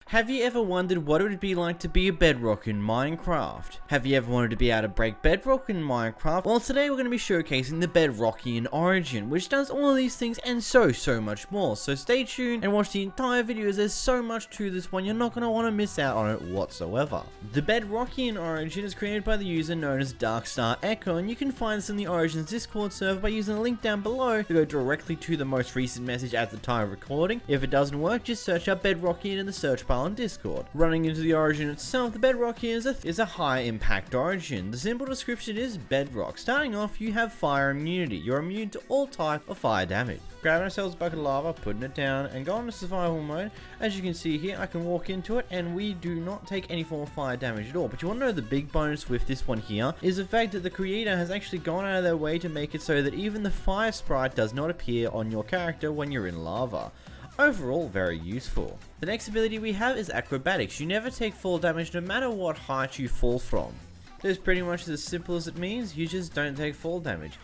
Have you ever wondered what it would be like to be a bedrock in Minecraft? Have you ever wanted to be able to break bedrock in Minecraft? Well, today we're going to be showcasing the Bedrockean origin, which does all of these things and so much more. So stay tuned and watch the entire video, as there's so much to this one, you're not going to want to miss out on it whatsoever. The Bedrockean origin is created by the user known as 𝓵𝓲𝓷𝓴𝓼, and you can find this in the Origins Discord server by using the link down below to go directly to the most recent message at the time of recording. If it doesn't work, just search up Bedrockean in the search bar on Discord. Running into the origin itself, the Bedrockean is a high impact origin. The simple description is bedrock. Starting off, you have fire immunity. You're immune to all type of fire damage. Grabbing ourselves a bucket of lava, putting it down, and going into survival mode. As you can see here, I can walk into it, and we do not take any form of fire damage at all. But you want to know the big bonus with this one here is the fact that the creator has actually gone out of their way to make it so that even the fire sprite does not appear on your character when you're in lava. Overall, very useful. The next ability we have is Acrobatics. You never take fall damage no matter what height you fall from. It's pretty much as simple as it means, you just don't take fall damage.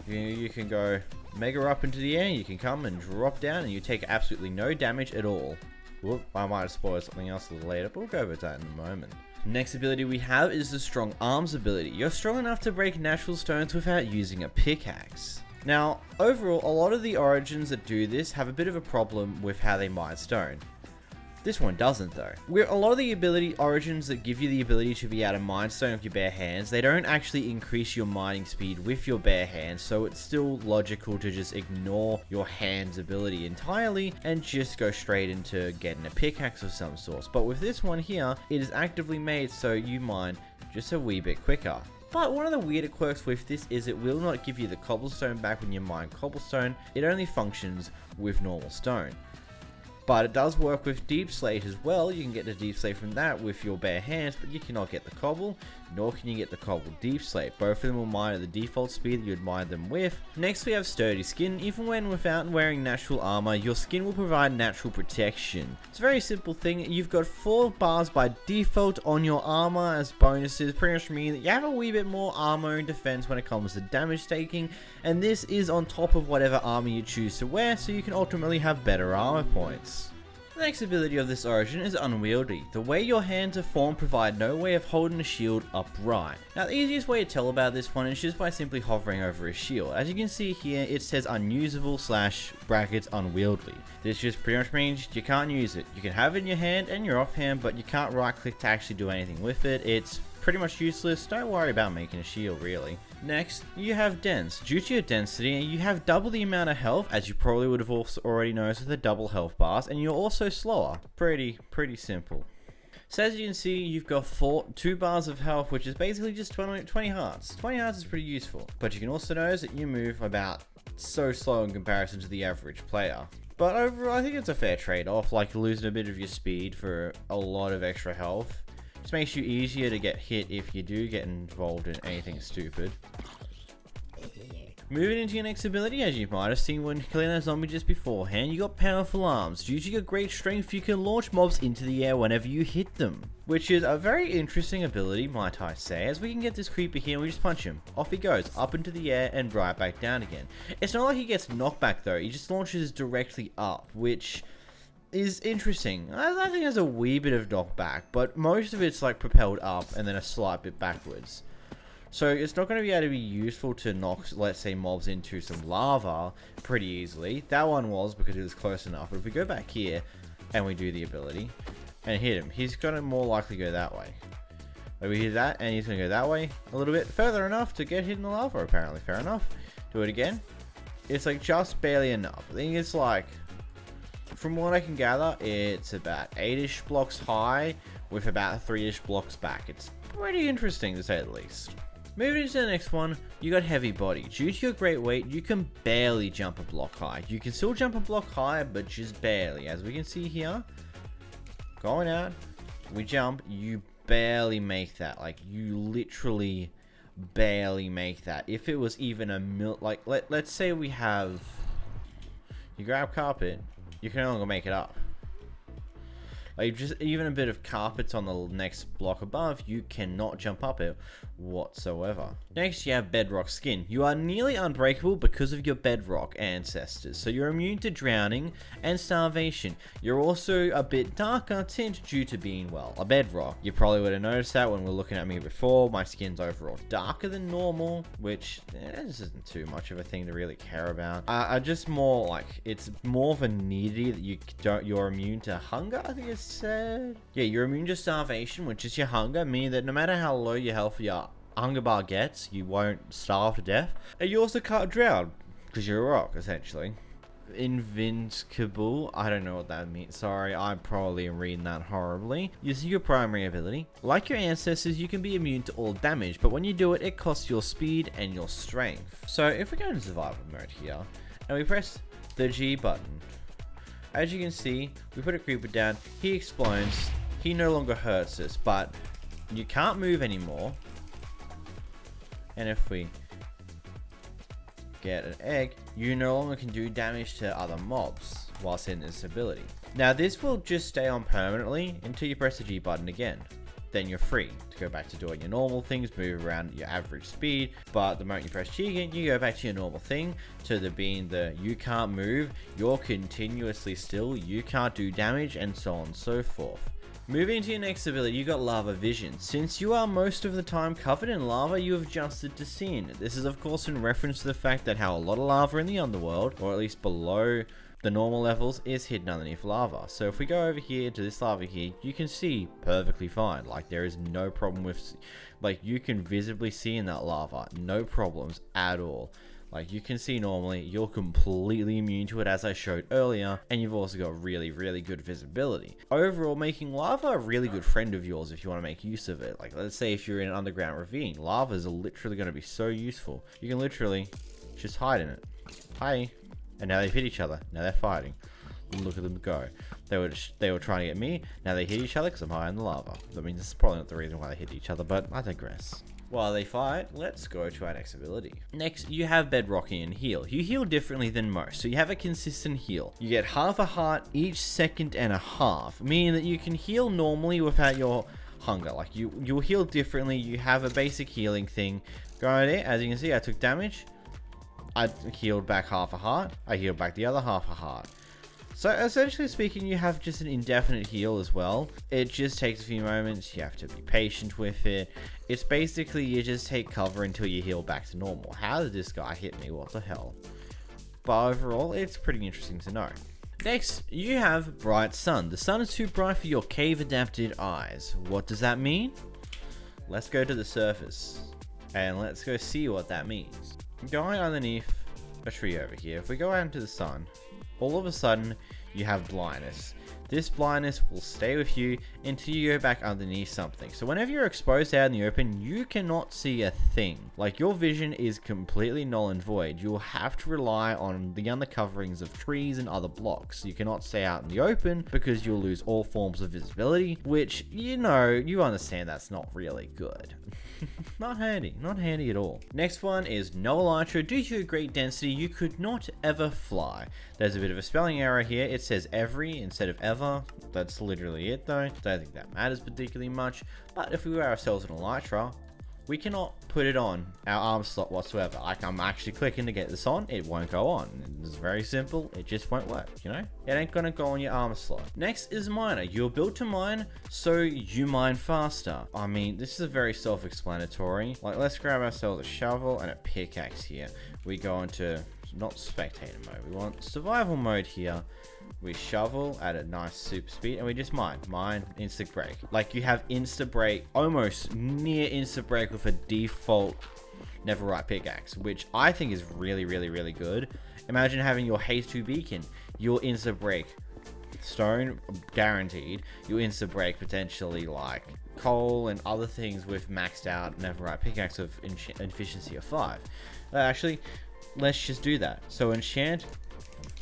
You can go mega up into the air, you can come and drop down, and you take absolutely no damage at all. Whoop, I might have spoiled something else a little later, but we'll go over that in a moment. Next ability we have is the Strong Arms ability. You're strong enough to break natural stones without using a pickaxe. Now, overall, a lot of the origins that do this have a bit of a problem with how they mine stone. This one doesn't though. A lot of the origins that give you the ability to be able to mine stone with your bare hands, they don't actually increase your mining speed with your bare hands, so it's still logical to just ignore your hands ability entirely and just go straight into getting a pickaxe of some sort. But with this one here, it is actively made so you mine just a wee bit quicker. But one of the weirder quirks with this is it will not give you the cobblestone back when you mine cobblestone. It only functions with normal stone. But it does work with deep slate as well. You can get the deep slate from that with your bare hands, but you cannot get the cobble, nor can you get the cobble deep slate. Both of them will mine at the default speed that you'd mine them with. Next we have sturdy skin. Even when without wearing natural armor, your skin will provide natural protection. It's a very simple thing. You've got 4 bars by default on your armor as bonuses, pretty much mean that you have a wee bit more armor and defense when it comes to damage taking, and this is on top of whatever armor you choose to wear, so you can ultimately have better armor points. The next ability of this origin is Unwieldly. The way your hands are formed provide no way of holding a shield upright. Now the easiest way to tell about this one is just by simply hovering over a shield. As you can see here, it says unusable / brackets unwieldy. This just pretty much means you can't use it. You can have it in your hand and your offhand, but you can't right click to actually do anything with it. It's pretty much useless. Don't worry about making a shield really. Next, you have dense. Due to your density, you have double the amount of health, as you probably would have also already noticed with the double health bars, and you're also slower. Pretty simple. So as you can see, you've got 2 bars of health, which is basically just 20 hearts. 20 hearts is pretty useful, but you can also notice that you move about so slow in comparison to the average player. But overall, I think it's a fair trade-off, like losing a bit of your speed for a lot of extra health. Just makes you easier to get hit if you do get involved in anything stupid. Moving into your next ability, as you might have seen when killing a zombie just beforehand, you got powerful arms. Due to your great strength, you can launch mobs into the air whenever you hit them, which is a very interesting ability, might I say, as we can get this creeper here and we just punch him. Off he goes, up into the air and right back down again. It's not like he gets knocked back though, he just launches directly up, which is interesting. I think there's a wee bit of knockback, but most of it's like propelled up and then a slight bit backwards. So it's not going to be able to be useful to knock, let's say, mobs into some lava pretty easily. That one was because it was close enough. But if we go back here and we do the ability and hit him, he's going to more likely go that way. But we hit that and he's going to go that way a little bit further enough to get hit in the lava, apparently. Fair enough. Do it again. It's like just barely enough. I think it's like, from what I can gather, it's about 8-ish blocks high with about 3-ish blocks back. It's pretty interesting to say the least. Moving into the next one, you got heavy body. Due to your great weight, you can barely jump a block high. You can still jump a block high, but just barely. As we can see here, going out, we jump, you barely make that. Like, you literally barely make that. If it was even a like, let's say we have, you grab carpet, you can no longer make it up. Like, just even a bit of carpets on the next block above, you cannot jump up it whatsoever. Next, you have bedrock skin. You are nearly unbreakable because of your bedrock ancestors, so you're immune to drowning and starvation. You're also a bit darker tint due to being, well, a bedrock. You probably would have noticed that when we were looking at me before. My skin's overall darker than normal, which this isn't too much of a thing to really care about. I just more like, it's more of a needy that you're immune to hunger, I think it's said. Yeah, you're immune to starvation, which is your hunger, meaning that no matter how low your health your hunger bar gets, you won't starve to death. And you also can't drown, because you're a rock, essentially. Invincible, I don't know what that means, sorry, I probably am reading that horribly. This is your primary ability. Like your ancestors, you can be immune to all damage, but when you do it, it costs your speed and your strength. So if we go into survival mode here, and we press the G button, as you can see, we put a creeper down, he explodes, he no longer hurts us, but you can't move anymore. And if we get an egg, you no longer can do damage to other mobs whilst in this ability. Now this will just stay on permanently until you press the G button again. Then you're free to go back to doing your normal things, move around at your average speed, but the moment you press G again, you go back to your normal thing, to the being the you can't move, you're continuously still, you can't do damage, and so on and so forth. Moving to your next ability, you got Lava Vision. Since you are most of the time covered in lava, you have adjusted to sin. This is of course in reference to the fact that how a lot of lava in the underworld, or at least below the normal levels, is hidden underneath lava. So if we go over here to this lava here, you can see perfectly fine. Like, there is no problem with, like, you can visibly see in that lava, no problems at all. Like, you can see normally, you're completely immune to it as I showed earlier, and you've also got really, really good visibility. Overall, making lava a really good friend of yours if you want to make use of it. Like, let's say if you're in an underground ravine, lavas are literally going to be so useful. You can literally just hide in it. Hi. And now they've hit each other. Now they're fighting. Look at them go. They were trying to get me. Now they hit each other because I'm high in the lava. I mean, this is probably not the reason why they hit each other, but I digress. While they fight, let's go to our next ability. Next, you have Bedrockean Heal. You heal differently than most, so you have a consistent heal. You get half a heart each second and a half, meaning that you can heal normally without your hunger. Like, you'll heal differently. You have a basic healing thing. Go right there. As you can see, I took damage. I healed back half a heart. I healed back the other half a heart. So essentially speaking, you have just an indefinite heal as well. It just takes a few moments. You have to be patient with it. It's basically you just take cover until you heal back to normal. How did this guy hit me? What the hell? But overall, it's pretty interesting to know. Next, you have Bright Sun. The sun is too bright for your cave-adapted eyes. What does that mean? Let's go to the surface and let's go see what that means. Going underneath a tree over here, if we go out into the sun, all of a sudden you have blindness. This blindness will stay with you until you go back underneath something. So whenever you're exposed out in the open, you cannot see a thing. Like, your vision is completely null and void. You'll have to rely on the undercoverings of trees and other blocks. You cannot stay out in the open because you'll lose all forms of visibility, which, you know, you understand that's not really good. Not handy at all. Next one is no Elantra. Due to your great density, you could not ever fly. There's a bit of a spelling error here. It says every instead of ever. That's literally it though. Don't think that matters particularly much. But if we wear ourselves an Elantra, we cannot put it on our arm slot whatsoever. Like, I'm actually clicking to get this on, it won't go on. It's very simple, it just won't work, you know? It ain't gonna go on your arm slot. Next is miner. You're built to mine, so you mine faster. I mean, this is very self-explanatory. Like, let's grab ourselves a shovel and a pickaxe here. We go into, not spectator mode, we want survival mode here. We shovel at a nice super speed and we just mine, instant break. Like, you have instant break, almost near instant break with a default Neverite pickaxe, which I think is really, really, really good. Imagine having your haste 2 beacon, you'll instant break stone, guaranteed. You'll instant break potentially like coal and other things with maxed out Neverite pickaxe of efficiency of 5. Actually, let's just do that. So enchant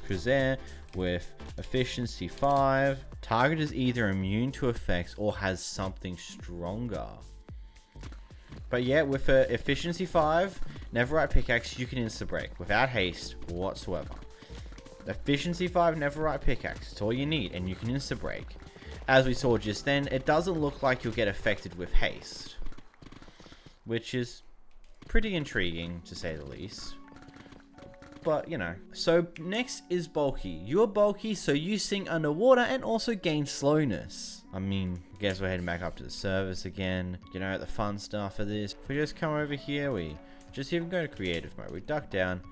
𝓵𝓲𝓷𝓴𝓼 with efficiency 5. Target is either immune to effects or has something stronger. But yeah, with efficiency 5 Neverite pickaxe, you can insta break without haste whatsoever. Efficiency 5 Neverite pickaxe, it's all you need, and you can insta break. as we saw just then, it doesn't look like you'll get affected with haste, which is pretty intriguing to say the least. But, you know. So, next is bulky. You're bulky, so you sink underwater and also gain slowness. I mean, I guess we're heading back up to the surface again. You know, the fun stuff of this. If we just come over here, we just even go to creative mode. We duck down,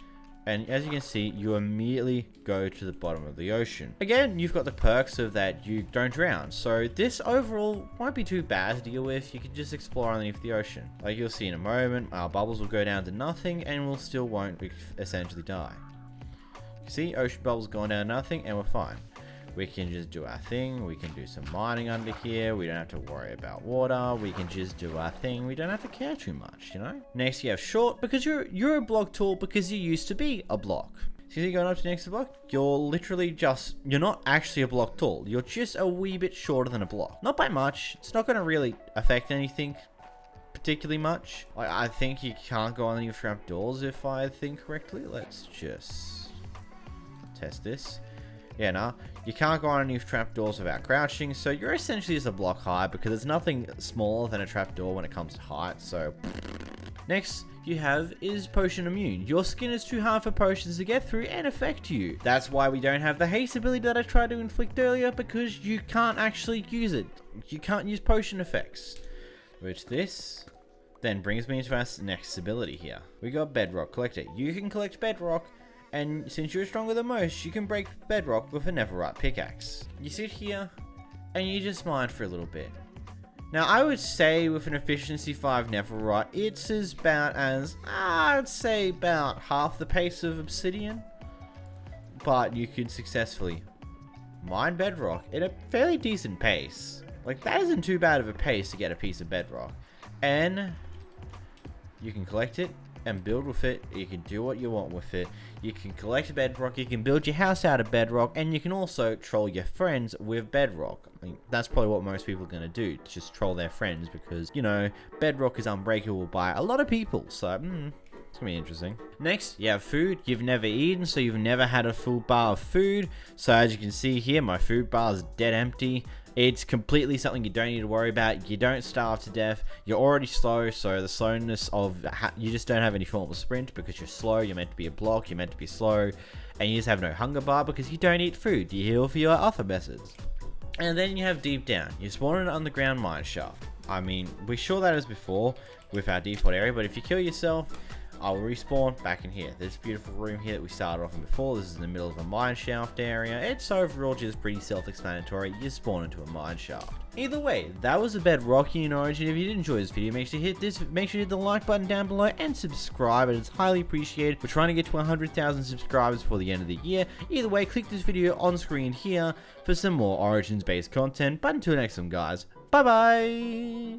and as you can see, you immediately go to the bottom of the ocean. Again, you've got the perks of that you don't drown. So this overall won't be too bad to deal with. You can just explore underneath the ocean. Like you'll see in a moment, our bubbles will go down to nothing and we'll still won't essentially die. You see, ocean bubbles going down to nothing and we're fine. We can just do our thing. We can do some mining under here. We don't have to worry about water. We can just do our thing. We don't have to care too much, you know? Next, you have short, because you're a block tall because you used to be a block. So you're going up to the next block, you're literally just, you're not actually a block tall. You're just a wee bit shorter than a block. Not by much. It's not going to really affect anything particularly much. I think you can't go on your trapdoors if I think correctly. Let's just test this. Yeah, nah. You can't go underneath trapdoors without crouching, so you're essentially just a block high because there's nothing smaller than a trapdoor when it comes to height, so... Next you have is potion immune. Your skin is too hard for potions to get through and affect you. That's why we don't have the haste ability that I tried to inflict earlier, because you can't actually use it. You can't use potion effects. Which this then brings me to our next ability here. We got Bedrock Collector. You can collect bedrock, and since you're stronger than most, you can break bedrock with a 𝓵𝓷𝓷𝓰 pickaxe. You sit here, and you just mine for a little bit. Now, I would say with an efficiency 5 𝓵𝓷𝓷𝓰, it's about as, I would say about half the pace of obsidian. But you can successfully mine bedrock at a fairly decent pace. Like, that isn't too bad of a pace to get a piece of bedrock. And you can collect it and build with it. You can do what you want with it. You can collect bedrock, you can build your house out of bedrock, and you can also troll your friends with bedrock. I mean, that's probably what most people are going to do, just troll their friends, because, you know, bedrock is unbreakable by a lot of people, so, it's going to be interesting. Next, you have food. You've never eaten, so you've never had a full bar of food. So as you can see here, my food bar is dead empty. It's completely something you don't need to worry about. You don't starve to death. You're already slow, so the slowness of... you just don't have any form of sprint because you're slow. You're meant to be a block. You're meant to be slow. And you just have no hunger bar because you don't eat food. You heal for your other methods. And then you have deep down. You spawn in an underground mine shaft. I mean, we saw that as before with our default area, but if you kill yourself, I'll respawn back in here. This beautiful room here that we started off in before. This is in the middle of a mine shaft area. It's overall just pretty self-explanatory. You spawn into a mine shaft. Either way, that was a Bedrockian origin. If you did enjoy this video, make sure you hit the like button down below and subscribe. It is highly appreciated. We're trying to get to 100,000 subscribers before the end of the year. Either way, click this video on screen here for some more Origins based content. But until next time, guys, bye bye.